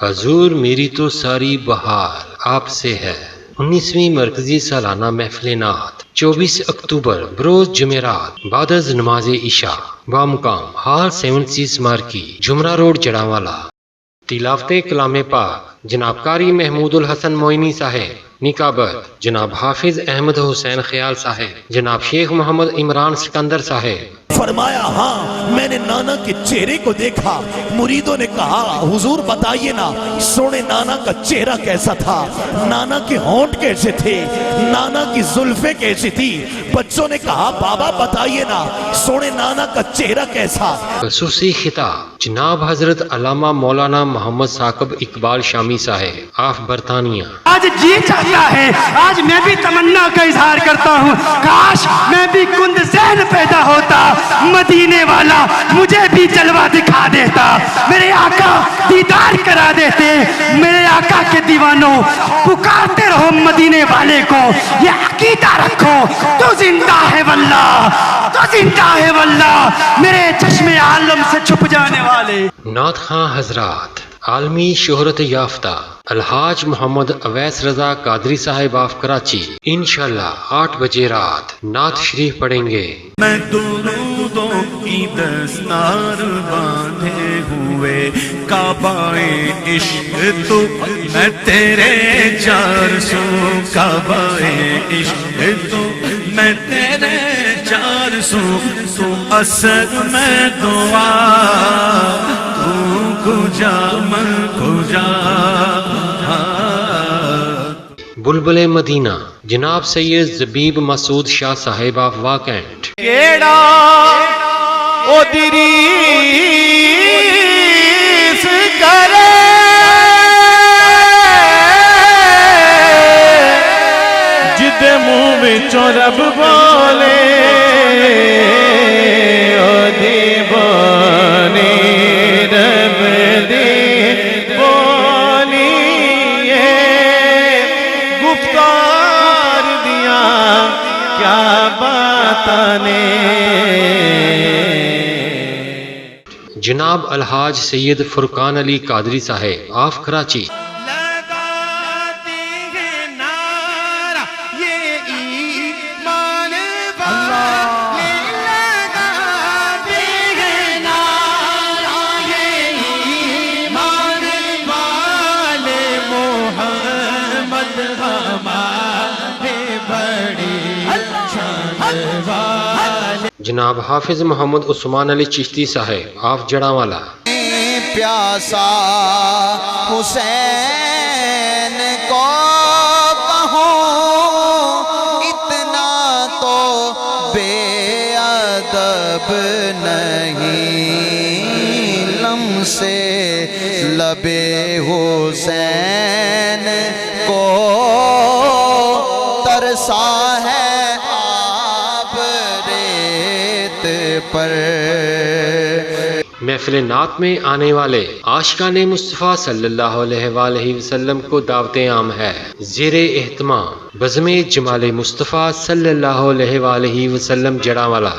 حضور میری تو ساری بہار آپ سے ہے۔ 19ویں مرکزی سالانہ محفل نعت 24 اکتوبر بروز جمعرات بعد از نماز عشاء بامقام ہال 7 مارکی جمرہ روڈ جڑاوالا۔ تلاوت کلام پاک جناب قاری محمود الحسن معینی صاحب، نکابت جناب حافظ احمد حسین خیال صاحب، جناب شیخ محمد عمران سکندر صاحب۔ فرمایا ہاں میں نے نانا کے چہرے کو دیکھا، مریدوں نے کہا حضور بتائیے نا سونے نانا کا چہرہ کیسا تھا، نانا کے ہونٹ کیسے تھے، نانا کی زلفیں کیسی تھی۔ بچوں نے کہا بابا بتائیے نا سونے نانا کا چہرہ کیسا۔ خصوصی خطاب جناب حضرت علامہ مولانا محمد ثاقب اقبال شامی صاحب، آف برطانیہ۔ آج جی چاہتا ہے، آج میں بھی تمنا کا اظہار کرتا ہوں، کاش میں بھی کند ذہن پیدا ہوتا، مدینے والا مجھے بھی جلوہ دکھا دیتا، میرے آقا دیدار کرا دیتے۔ میرے آقا کے دیوانوں پکارتے رہو مدینے والے کو، یہ عقیدہ رکھو تو زندہ ہے واللہ، تو زندہ ہے واللہ، میرے چشم عالم سے چھپ جانے والے۔ نعت خواں حضرات، عالمی شہرت یافتہ الحاج محمد اویس رضا قادری صاحب آف کراچی انشاءاللہ 8 بجے رات نعت شریف پڑھیں گے۔ میں درودوں کی دستار باندھے ہوئے کعبہ عشق تو میں تیرے 400 کعبہ عشق تو میں تیرے 400 تو اثر میں دعا تو کجا من کجا۔ بلبل مدینہ جناب سید زبیب مسعود شاہ صاحب آف واکینٹ۔ کیڑا او دریس کرے جدے منہ وچوں رب بولے او دی بانی رب دی بولی گفتار دیا کیا باتانے۔ جناب الحاج سید فرقان علی قادری صاحب آف کراچی۔ جناب حافظ محمد عثمان علی چشتی صاحب آف جڑاوالا۔ پیاسا حسین کو کہوں اتنا تو بے ادب نہیں، لم سے لبے حسین کو ترسا ہے پر۔ محفل نعت میں آنے والے عاشقان مصطفیٰ صلی اللہ علیہ وآلہ وسلم کو دعوت عام ہے۔ زیر اہتمام بزم جمال مصطفیٰ صلی اللہ علیہ وآلہ وسلم جڑاوالا۔